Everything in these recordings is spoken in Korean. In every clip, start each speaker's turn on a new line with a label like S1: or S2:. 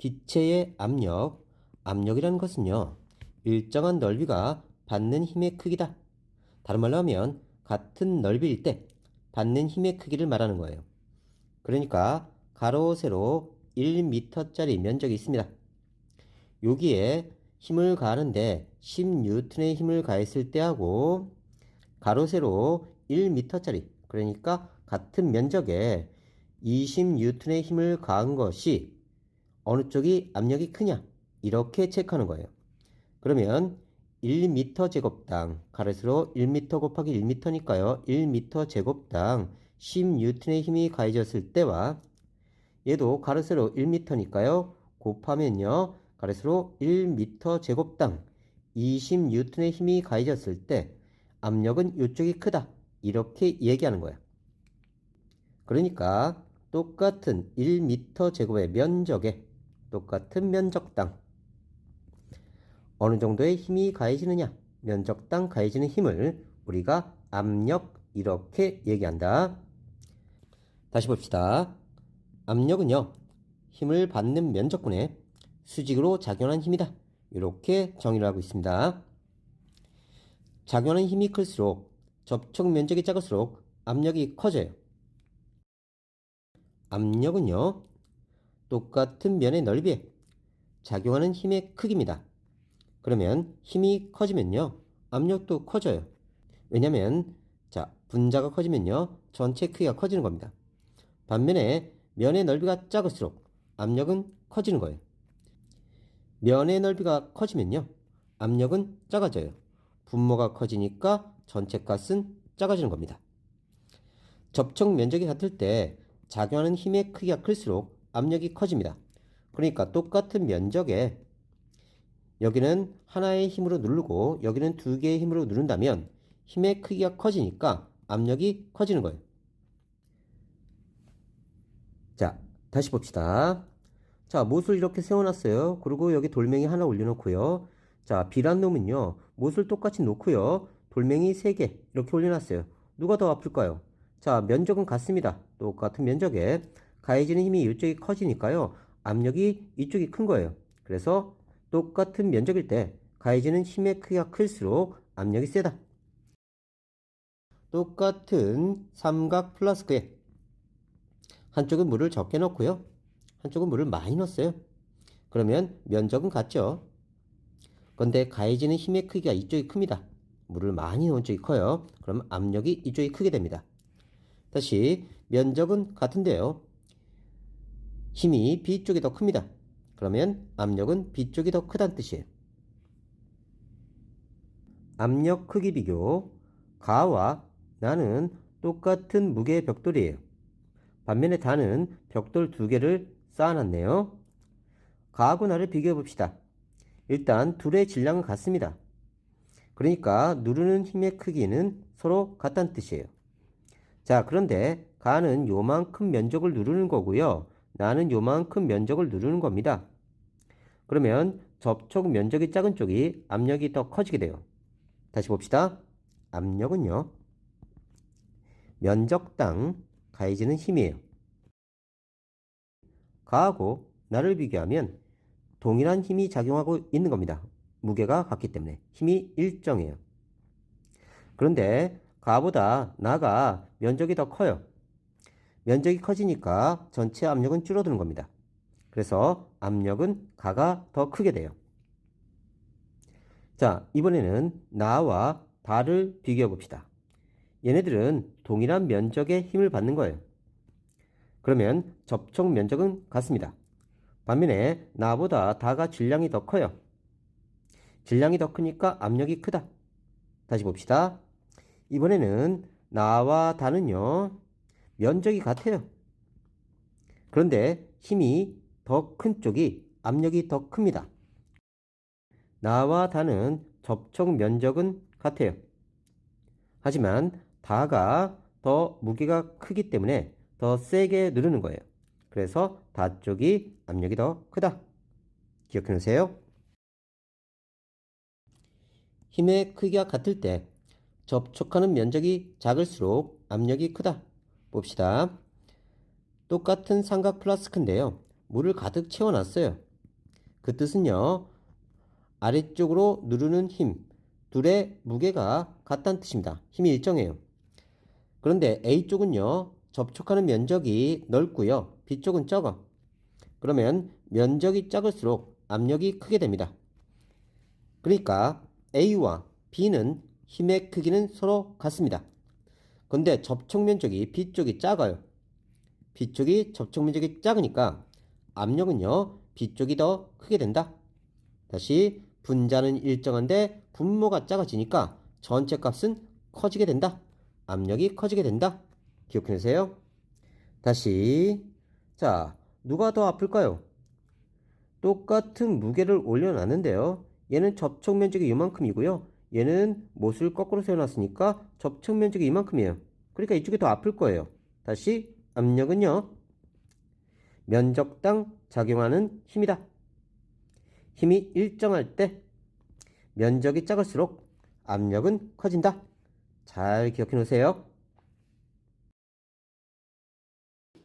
S1: 기체의 압력, 압력이라는 것은요, 일정한 넓이가 받는 힘의 크기다. 다른 말로 하면 같은 넓이일 때 받는 힘의 크기를 말하는 거예요. 그러니까 가로 세로 1m짜리 면적이 있습니다. 여기에 힘을 가하는데 10N의 힘을 가했을 때하고 가로 세로 1m짜리, 그러니까 같은 면적에 20N의 힘을 가한 것이 어느 쪽이 압력이 크냐, 이렇게 체크하는 거예요. 그러면 1m 제곱당 가로 세로 1m 곱하기 1m니까요. 1m 제곱당 10N의 힘이 가해졌을 때와 얘도 가로 세로 1m니까요. 곱하면요. 가로 세로 1m 제곱당 20N의 힘이 가해졌을 때 압력은 이쪽이 크다. 이렇게 얘기하는 거야. 그러니까 똑같은 1m 제곱의 면적에 똑같은 면적당 어느 정도의 힘이 가해지느냐, 면적당 가해지는 힘을 우리가 압력, 이렇게 얘기한다. 다시 봅시다. 압력은요, 힘을 받는 면적분에 수직으로 작용하는 힘이다. 이렇게 정의를 하고 있습니다. 작용하는 힘이 클수록 접촉 면적이 작을수록 압력이 커져요. 압력은요, 똑같은 면의 넓이에 작용하는 힘의 크기입니다. 그러면 힘이 커지면요, 압력도 커져요. 왜냐면 자, 분자가 커지면요, 전체 크기가 커지는 겁니다. 반면에 면의 넓이가 작을수록 압력은 커지는 거예요. 면의 넓이가 커지면요, 압력은 작아져요. 분모가 커지니까 전체 값은 작아지는 겁니다. 접촉 면적이 같을 때 작용하는 힘의 크기가 클수록 압력이 커집니다. 그러니까 똑같은 면적에 여기는 하나의 힘으로 누르고 여기는 두 개의 힘으로 누른다면 힘의 크기가 커지니까 압력이 커지는 거예요. 자, 다시 봅시다. 자, 못을 이렇게 세워놨어요. 그리고 여기 돌멩이 하나 올려놓고요. 자, B란 놈은요, 못을 똑같이 놓고요. 돌멩이 3개 이렇게 올려놨어요. 누가 더 아플까요? 자, 면적은 같습니다. 똑같은 면적에 가해지는 힘이 이쪽이 커지니까요. 압력이 이쪽이 큰 거예요. 그래서 똑같은 면적일 때 가해지는 힘의 크기가 클수록 압력이 세다. 똑같은 삼각 플라스크에 한쪽은 물을 적게 넣고요. 한쪽은 물을 많이 넣었어요. 그러면 면적은 같죠. 그런데 가해지는 힘의 크기가 이쪽이 큽니다. 물을 많이 넣은 쪽이 커요. 그럼 압력이 이쪽이 크게 됩니다. 다시 면적은 같은데요. 힘이 B쪽이 더 큽니다. 그러면 압력은 B쪽이 더 크다는 뜻이에요. 압력 크기 비교. 가와 나는 똑같은 무게의 벽돌이에요. 반면에 다는 벽돌 2개를 쌓아놨네요. 가하고 나를 비교해 봅시다. 일단 둘의 질량은 같습니다. 그러니까 누르는 힘의 크기는 서로 같다는 뜻이에요. 자, 그런데 가는 요만큼 면적을 누르는 거고요. 나는 요만큼 면적을 누르는 겁니다. 그러면 접촉 면적이 작은 쪽이 압력이 더 커지게 돼요. 다시 봅시다. 압력은요, 면적당 가해지는 힘이에요. 가하고 나를 비교하면 동일한 힘이 작용하고 있는 겁니다. 무게가 같기 때문에 힘이 일정해요. 그런데 가보다 나가 면적이 더 커요. 면적이 커지니까 전체 압력은 줄어드는 겁니다. 그래서 압력은 가가 더 크게 돼요. 자, 이번에는 나와 다를 비교해 봅시다. 얘네들은 동일한 면적의 힘을 받는 거예요. 그러면 접촉 면적은 같습니다. 반면에 나보다 다가 질량이 더 커요. 질량이 더 크니까 압력이 크다. 다시 봅시다. 이번에는 나와 다는요, 면적이 같아요. 그런데 힘이 더 큰 쪽이 압력이 더 큽니다. 나와 다는 접촉 면적은 같아요. 하지만 다가 더 무게가 크기 때문에 더 세게 누르는 거예요. 그래서 다 쪽이 압력이 더 크다. 기억해 놓으세요. 힘의 크기가 같을 때 접촉하는 면적이 작을수록 압력이 크다. 봅시다. 똑같은 삼각 플라스크인데요. 물을 가득 채워놨어요. 그 뜻은요, 아래쪽으로 누르는 힘, 둘의 무게가 같다는 뜻입니다. 힘이 일정해요. 그런데 A쪽은요, 접촉하는 면적이 넓고요, B쪽은 적어. 그러면 면적이 작을수록 압력이 크게 됩니다. 그러니까 A와 B는 힘의 크기는 서로 같습니다. 근데 접촉 면적이 B쪽이 작아요. B쪽이 접촉 면적이 작으니까 압력은요, B쪽이 더 크게 된다. 다시 분자는 일정한데 분모가 작아지니까 전체 값은 커지게 된다. 압력이 커지게 된다. 기억해 주세요. 다시, 자, 누가 더 아플까요? 똑같은 무게를 올려놨는데요. 얘는 접촉 면적이 이만큼이고요. 얘는 못을 거꾸로 세워놨으니까 접촉 면적이 이만큼이에요. 그러니까 이쪽이 더 아플 거예요. 다시 압력은요, 면적당 작용하는 힘이다. 힘이 일정할 때 면적이 작을수록 압력은 커진다. 잘 기억해 놓으세요.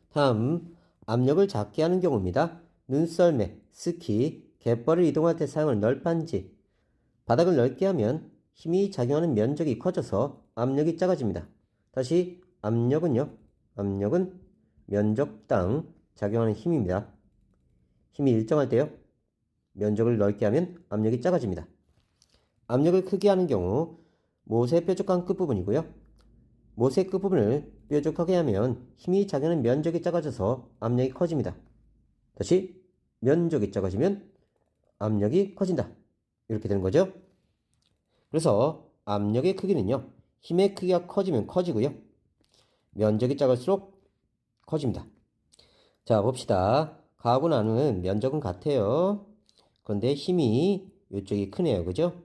S1: 다음, 압력을 작게 하는 경우입니다. 눈썰매, 스키, 갯벌을 이동할 때 사용하는 널판지. 바닥을 넓게 하면 힘이 작용하는 면적이 커져서 압력이 작아집니다. 다시 압력은요. 압력은 면적당 작용하는 힘입니다. 힘이 일정할 때요. 면적을 넓게 하면 압력이 작아집니다. 압력을 크게 하는 경우 못의 뾰족한 끝부분이고요. 못의 끝부분을 뾰족하게 하면 힘이 작용하는 면적이 작아져서 압력이 커집니다. 다시 면적이 작아지면 압력이 커진다. 이렇게 되는 거죠. 그래서 압력의 크기는요, 힘의 크기가 커지면 커지고요, 면적이 작을수록 커집니다. 자, 봅시다. 가하고 나누는 면적은 같아요. 그런데 힘이 이쪽이 크네요. 그죠?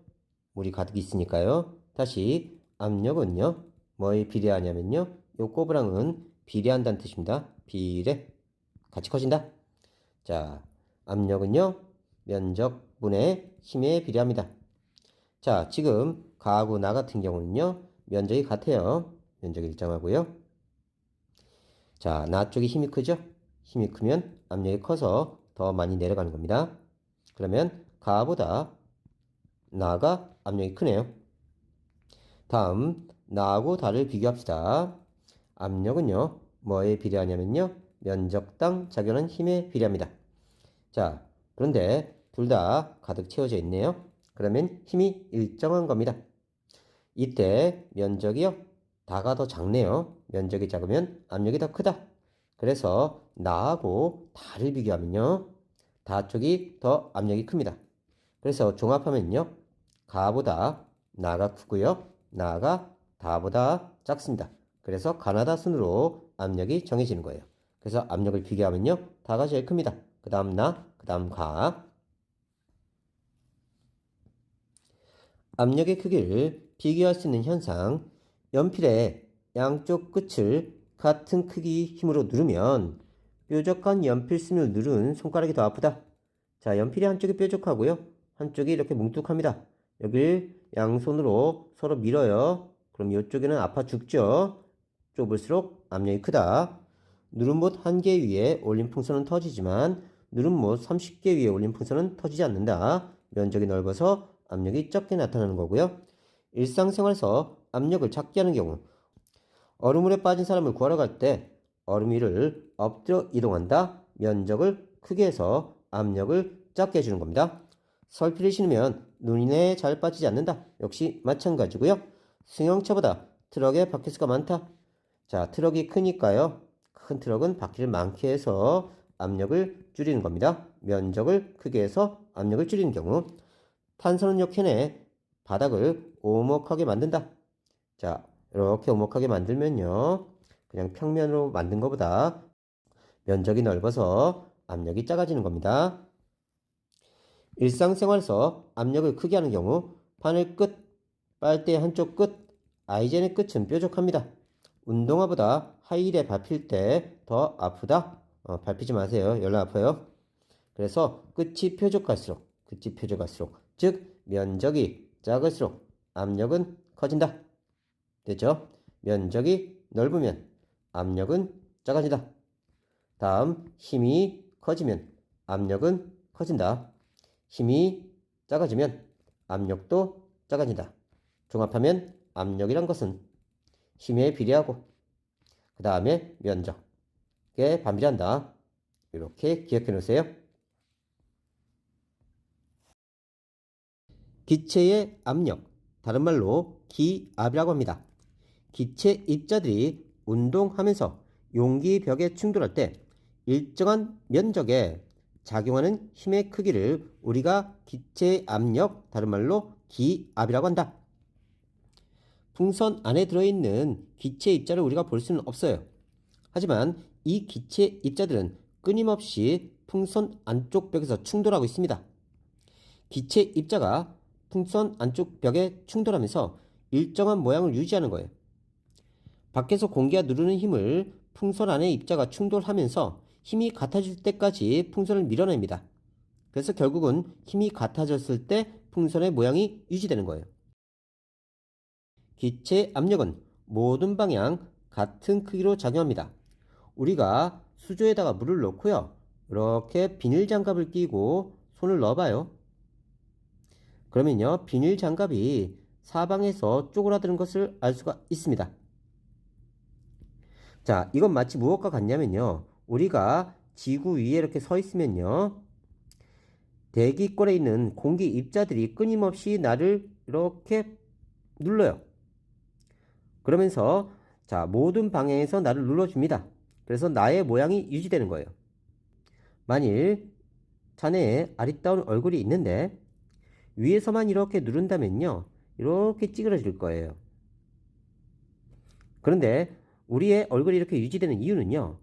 S1: 물이 가득 있으니까요. 다시 압력은요, 뭐에 비례하냐면요, 요 꼬부랑은 비례한다는 뜻입니다. 비례. 같이 커진다. 자, 압력은요, 면적분의 힘에 비례합니다. 자, 지금 가하고 나 같은 경우는요, 면적이 같아요. 면적이 일정하고요. 자, 나 쪽이 힘이 크죠? 힘이 크면 압력이 커서 더 많이 내려가는 겁니다. 그러면 가보다 나가 압력이 크네요. 다음, 나하고 다를 비교합시다. 압력은요, 뭐에 비례하냐면요, 면적당 작용하는 힘에 비례합니다. 자, 그런데 둘 다 가득 채워져 있네요. 그러면 힘이 일정한 겁니다. 이때 면적이요, 다가 더 작네요. 면적이 작으면 압력이 더 크다. 그래서 나하고 다를 비교하면요, 다 쪽이 더 압력이 큽니다. 그래서 종합하면요, 가보다 나가 크고요, 나가 다보다 작습니다. 그래서 가나다 순으로 압력이 정해지는 거예요. 그래서 압력을 비교하면요, 다가 제일 큽니다. 그 다음 나, 그 다음 가. 압력의 크기를 비교할 수 있는 현상, 연필의 양쪽 끝을 같은 크기 힘으로 누르면 뾰족한 연필심을 누른 손가락이 더 아프다. 자, 연필이 한쪽이 뾰족하고요, 한쪽이 이렇게 뭉툭합니다. 여길 양손으로 서로 밀어요. 그럼 이쪽에는 아파 죽죠. 좁을수록 압력이 크다. 누름못 1개 위에 올린 풍선은 터지지만 누름못 30개 위에 올린 풍선은 터지지 않는다. 면적이 넓어서 압력이 적게 나타나는 거고요. 일상생활에서 압력을 작게 하는 경우, 얼음물에 빠진 사람을 구하러 갈 때 얼음 위를 엎드려 이동한다. 면적을 크게 해서 압력을 작게 해주는 겁니다. 설피를 신으면 눈에 잘 빠지지 않는다. 역시 마찬가지고요. 승용차보다 트럭의 바퀴수가 많다. 자, 트럭이 크니까요, 큰 트럭은 바퀴를 많게 해서 압력을 줄이는 겁니다. 면적을 크게 해서 압력을 줄이는 경우, 탄산음료 캔의 바닥을 오목하게 만든다. 자, 이렇게 오목하게 만들면요, 그냥 평면으로 만든 것보다 면적이 넓어서 압력이 작아지는 겁니다. 일상생활에서 압력을 크게 하는 경우, 바늘 끝, 빨대 한쪽 끝, 아이젠의 끝은 뾰족합니다. 운동화보다 하이힐에 밟힐 때 더 아프다. 밟히지 마세요. 열나 아파요. 그래서 끝이 뾰족할수록, 즉 면적이 작을수록 압력은 커진다. 됐죠? 면적이 넓으면 압력은 작아진다. 다음, 힘이 커지면 압력은 커진다. 힘이 작아지면 압력도 작아진다. 종합하면 압력이란 것은 힘에 비례하고 그 다음에 면적에 반비례한다. 이렇게 기억해 놓으세요. 기체의 압력, 다른 말로 기압이라고 합니다. 기체 입자들이 운동하면서 용기 벽에 충돌할 때 일정한 면적에 작용하는 힘의 크기를 우리가 기체의 압력, 다른 말로 기압이라고 한다. 풍선 안에 들어있는 기체 입자를 우리가 볼 수는 없어요. 하지만 이 기체 입자들은 끊임없이 풍선 안쪽 벽에서 충돌하고 있습니다. 기체 입자가 풍선 안쪽 벽에 충돌하면서 일정한 모양을 유지하는 거예요. 밖에서 공기가 누르는 힘을 풍선 안의 입자가 충돌하면서 힘이 같아질 때까지 풍선을 밀어냅니다. 그래서 결국은 힘이 같아졌을 때 풍선의 모양이 유지되는 거예요. 기체 압력은 모든 방향 같은 크기로 작용합니다. 우리가 수조에다가 물을 넣고요. 이렇게 비닐 장갑을 끼고 손을 넣어봐요. 그러면요, 비닐 장갑이 사방에서 쪼그라드는 것을 알 수가 있습니다. 자, 이건 마치 무엇과 같냐면요, 우리가 지구 위에 이렇게 서 있으면요, 대기권에 있는 공기 입자들이 끊임없이 나를 이렇게 눌러요. 그러면서 자, 모든 방향에서 나를 눌러줍니다. 그래서 나의 모양이 유지되는 거예요. 만일 자네의 아리따운 얼굴이 있는데 위에서만 이렇게 누른다면요, 이렇게 찌그러질 거예요. 그런데 우리의 얼굴이 이렇게 유지되는 이유는요,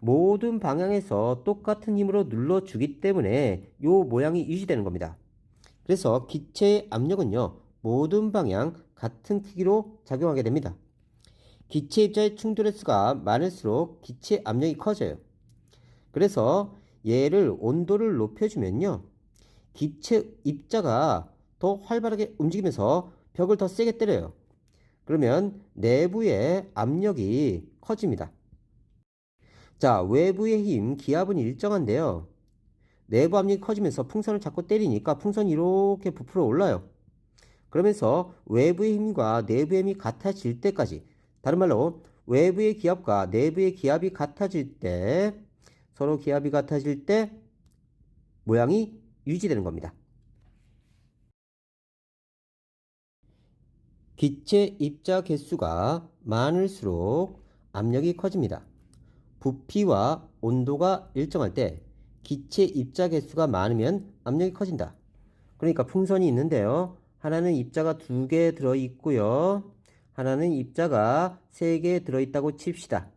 S1: 모든 방향에서 똑같은 힘으로 눌러주기 때문에 이 모양이 유지되는 겁니다. 그래서 기체의 압력은요, 모든 방향 같은 크기로 작용하게 됩니다. 기체 입자의 충돌의 수가 많을수록 기체 압력이 커져요. 그래서 얘를 온도를 높여주면요, 기체 입자가 더 활발하게 움직이면서 벽을 더 세게 때려요. 그러면 내부의 압력이 커집니다. 자, 외부의 힘, 기압은 일정한데요. 내부 압력이 커지면서 풍선을 자꾸 때리니까 풍선이 이렇게 부풀어 올라요. 그러면서 외부의 힘과 내부의 힘이 같아질 때까지, 다른 말로 외부의 기압과 내부의 기압이 같아질 때, 서로 기압이 같아질 때 모양이 유지되는 겁니다. 기체 입자 개수가 많을수록 압력이 커집니다. 부피와 온도가 일정할 때 기체 입자 개수가 많으면 압력이 커진다. 그러니까 풍선이 있는데요. 하나는 입자가 2개 들어있고요. 하나는 입자가 3개 들어있다고 칩시다.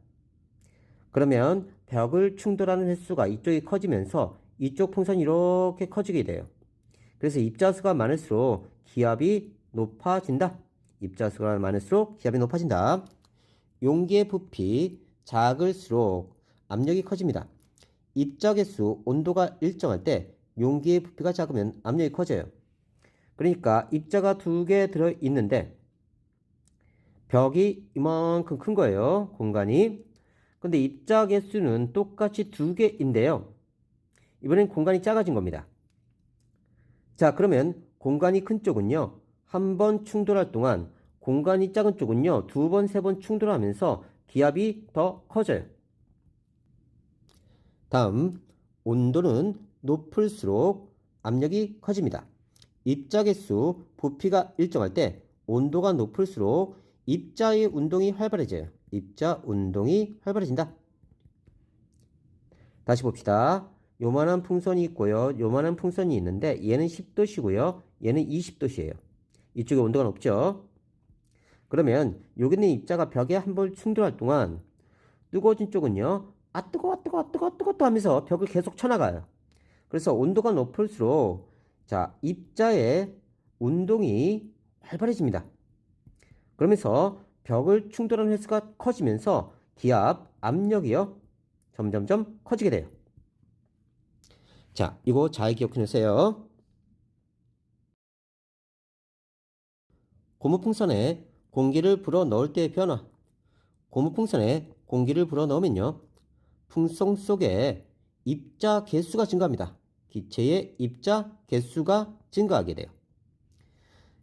S1: 그러면 벽을 충돌하는 횟수가 이쪽이 커지면서 이쪽 풍선이 이렇게 커지게 돼요. 그래서 입자 수가 많을수록 기압이 높아진다. 입자 수가 많을수록 기압이 높아진다. 용기의 부피 작을수록 압력이 커집니다. 입자 개수, 온도가 일정할 때 용기의 부피가 작으면 압력이 커져요. 그러니까 입자가 2개 들어있는데 벽이 이만큼 큰 거예요. 공간이. 근데 입자 개수는 똑같이 2개인데요. 이번엔 공간이 작아진 겁니다. 자, 그러면 공간이 큰 쪽은요, 한 번 충돌할 동안 공간이 작은 쪽은요, 2번, 3번 충돌하면서 기압이 더 커져요. 다음, 온도는 높을수록 압력이 커집니다. 입자 개수, 부피가 일정할 때 온도가 높을수록 입자의 운동이 활발해져요. 입자 운동이 활발해진다. 다시 봅시다. 요만한 풍선이 있고요. 요만한 풍선이 있는데 얘는 10도씨고요. 얘는 20도씨예요. 이쪽에 온도가 높죠. 그러면 여기는 입자가 벽에 한 번 충돌할 동안 뜨거워진 쪽은요, 아 뜨거워 뜨거워 뜨거워 뜨거워 하면서 벽을 계속 쳐나가요. 그래서 온도가 높을수록 자, 입자의 운동이 활발해집니다. 그러면서 벽을 충돌하는 횟수가 커지면서 기압, 압력이요, 점점점 커지게 돼요. 자, 이거 잘 기억해 놓으세요. 고무풍선에 공기를 불어 넣을 때의 변화. 고무풍선에 공기를 불어 넣으면요, 풍선 속에 입자 개수가 증가합니다. 기체의 입자 개수가 증가하게 돼요.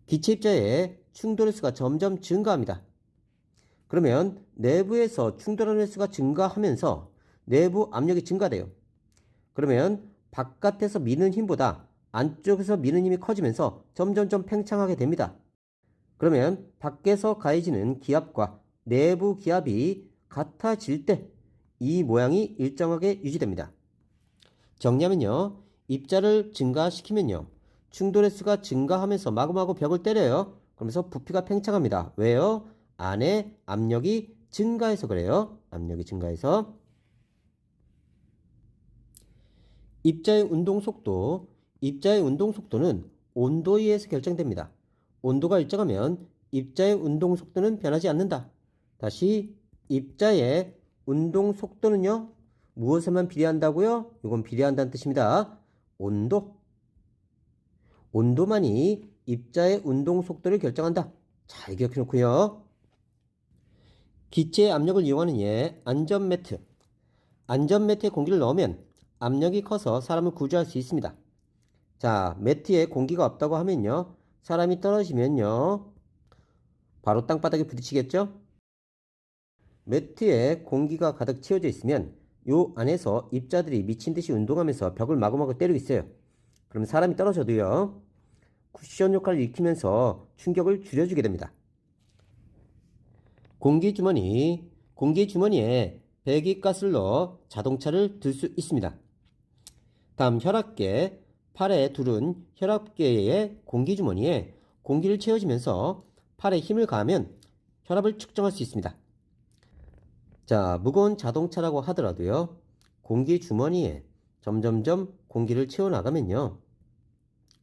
S1: 기체 입자의 충돌 횟수가 점점 증가합니다. 그러면 내부에서 충돌하는 횟수가 증가하면서 내부 압력이 증가돼요. 그러면 바깥에서 미는 힘보다 안쪽에서 미는 힘이 커지면서 점점점 팽창하게 됩니다. 그러면 밖에서 가해지는 기압과 내부 기압이 같아질 때 이 모양이 일정하게 유지됩니다. 정리하면요. 입자를 증가시키면요. 충돌 횟수가 증가하면서 마구마구 벽을 때려요. 그러면서 부피가 팽창합니다. 왜요? 안에 압력이 증가해서 그래요. 압력이 증가해서. 입자의 운동 속도. 입자의 운동 속도는 온도에 의해서 결정됩니다. 온도가 일정하면 입자의 운동 속도는 변하지 않는다. 다시 입자의 운동 속도는요. 무엇에만 비례한다고요? 이건 비례한다는 뜻입니다. 온도. 온도만이 입자의 운동 속도를 결정한다. 잘 기억해 놓고요. 기체의 압력을 이용하는 예, 안전매트. 안전매트에 공기를 넣으면 압력이 커서 사람을 구조할 수 있습니다. 자, 매트에 공기가 없다고 하면요. 사람이 떨어지면요. 바로 땅바닥에 부딪히겠죠? 매트에 공기가 가득 채워져 있으면 요 안에서 입자들이 미친 듯이 운동하면서 벽을 마구마구 때리고 있어요. 그럼 사람이 떨어져도요. 쿠션 효과를 익히면서 충격을 줄여주게 됩니다. 공기주머니에 배기가스를 넣어 자동차를 들 수 있습니다. 다음 혈압계, 팔에 두른 혈압계의 공기주머니에 공기를 채워주면서 팔에 힘을 가하면 혈압을 측정할 수 있습니다. 자, 무거운 자동차라고 하더라도요. 공기주머니에 점점점 공기를 채워나가면요.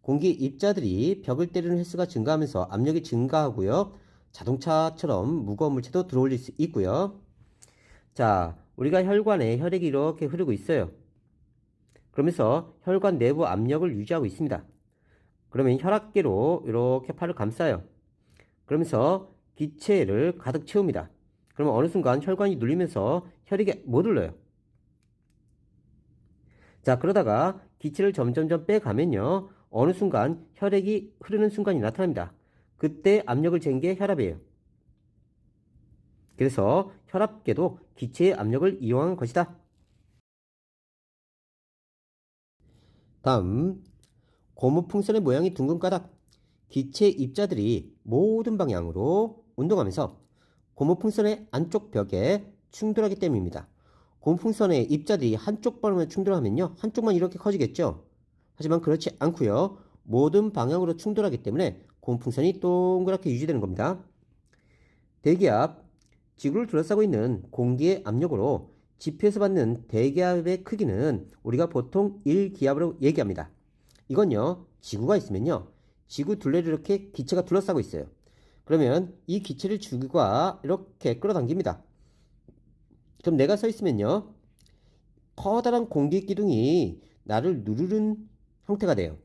S1: 공기 입자들이 벽을 때리는 횟수가 증가하면서 압력이 증가하고요. 자동차처럼 무거운 물체도 들어올릴 수 있고요. 자, 우리가 혈관에 혈액이 이렇게 흐르고 있어요. 그러면서 혈관 내부 압력을 유지하고 있습니다. 그러면 혈압계로 이렇게 팔을 감싸요. 그러면서 기체를 가득 채웁니다. 그러면 어느 순간 혈관이 눌리면서 혈액이 못 흘러요. 자, 그러다가 기체를 점점점 빼가면요. 어느 순간 혈액이 흐르는 순간이 나타납니다. 그때 압력을 잰 게 혈압이에요. 그래서 혈압계도 기체의 압력을 이용한 것이다. 다음, 고무풍선의 모양이 둥근 까닭. 기체 입자들이 모든 방향으로 운동하면서 고무풍선의 안쪽 벽에 충돌하기 때문입니다. 고무풍선의 입자들이 한쪽 방향으로 충돌하면요. 한쪽만 이렇게 커지겠죠. 하지만 그렇지 않고요. 모든 방향으로 충돌하기 때문에 고무풍선이 동그랗게 유지되는 겁니다. 대기압, 지구를 둘러싸고 있는 공기의 압력으로 지표에서 받는 대기압의 크기는 우리가 보통 1기압으로 얘기합니다. 이건요. 지구가 있으면요. 지구 둘레를 이렇게 기체가 둘러싸고 있어요. 그러면 이 기체를 지구가 이렇게 끌어당깁니다. 그럼 내가 서 있으면요. 커다란 공기 기둥이 나를 누르는 형태가 돼요.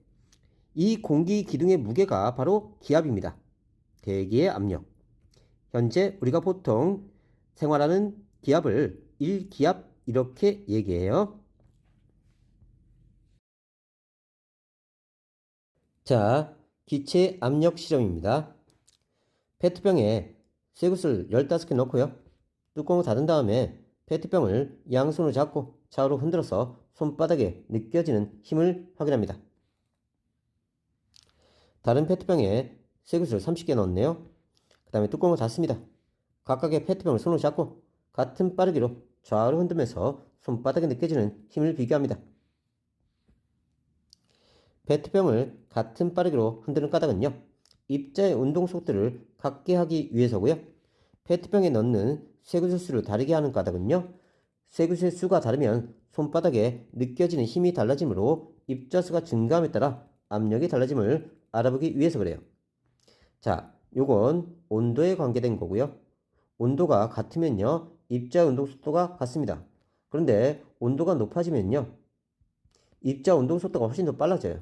S1: 이 공기 기둥의 무게가 바로 기압입니다. 대기의 압력. 현재 우리가 보통 생활하는 기압을 1기압 이렇게 얘기해요. 자, 기체 압력 실험입니다. 페트병에 쇠구슬 15개 넣고요. 뚜껑을 닫은 다음에 페트병을 양손으로 잡고 좌우로 흔들어서 손바닥에 느껴지는 힘을 확인합니다. 다른 페트병에 쇠구슬 30개 넣었네요. 그 다음에 뚜껑을 닫습니다. 각각의 페트병을 손으로 잡고 같은 빠르기로 좌우로 흔들면서 손바닥에 느껴지는 힘을 비교합니다. 페트병을 같은 빠르기로 흔드는 까닭은요. 입자의 운동 속도를 같게 하기 위해서고요. 페트병에 넣는 쇠구슬 수를 다르게 하는 까닭은요. 쇠구슬 수가 다르면 손바닥에 느껴지는 힘이 달라지므로 입자 수가 증가함에 따라 압력이 달라짐을 알아보기 위해서 그래요. 자, 요건 온도에 관계된 거고요. 온도가 같으면요. 입자 운동 속도가 같습니다. 그런데 온도가 높아지면요. 입자 운동 속도가 훨씬 더 빨라져요.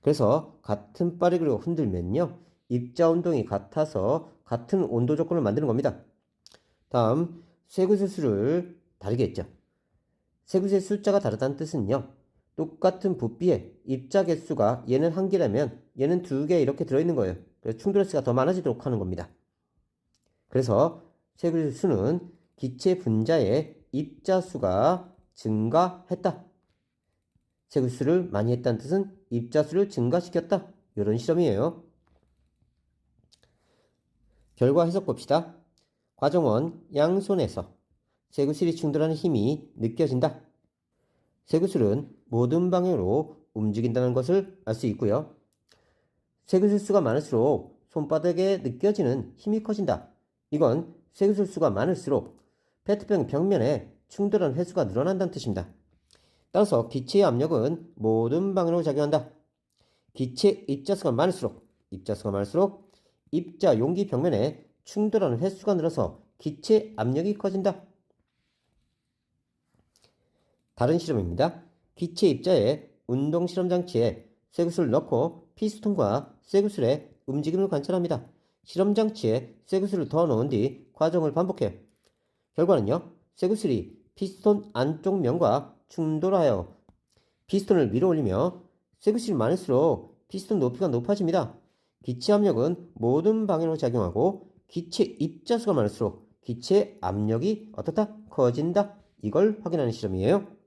S1: 그래서 같은 빠르기로 흔들면요. 입자 운동이 같아서 같은 온도 조건을 만드는 겁니다. 다음, 쇠구슬 수를 다르게 했죠. 쇠구슬 숫자가 다르다는 뜻은요. 똑같은 부피에 입자 개수가 얘는 1개라면 얘는 2개 이렇게 들어있는 거예요. 그래서 충돌 횟수가 더 많아지도록 하는 겁니다. 그래서 세균 수는 기체 분자의 입자 수가 증가했다. 세균 수를 많이 했다는 뜻은 입자 수를 증가시켰다. 이런 실험이에요. 결과 해석 봅시다. 과정원 양손에서 쇠구슬이 충돌하는 힘이 느껴진다. 쇠구슬은 모든 방향으로 움직인다는 것을 알 수 있고요. 쇠구슬 수가 많을수록 손바닥에 느껴지는 힘이 커진다. 이건 쇠구슬 수가 많을수록 페트병 벽면에 충돌하는 횟수가 늘어난다는 뜻입니다. 따라서 기체의 압력은 모든 방향으로 작용한다. 기체 입자수가 많을수록 입자 용기 벽면에 충돌하는 횟수가 늘어서 기체 압력이 커진다. 다른 실험입니다. 기체 입자에 운동 실험 장치에 쇠구슬을 넣고 피스톤과 쇠구슬의 움직임을 관찰합니다. 실험 장치에 쇠구슬을 더 넣은 뒤 과정을 반복해요. 결과는요. 쇠구슬이 피스톤 안쪽 면과 충돌하여 피스톤을 밀어 올리며 쇠구슬이 많을수록 피스톤 높이가 높아집니다. 기체 압력은 모든 방향으로 작용하고 기체 입자수가 많을수록 기체 압력이 어떻다? 커진다. 이걸 확인하는 실험이에요.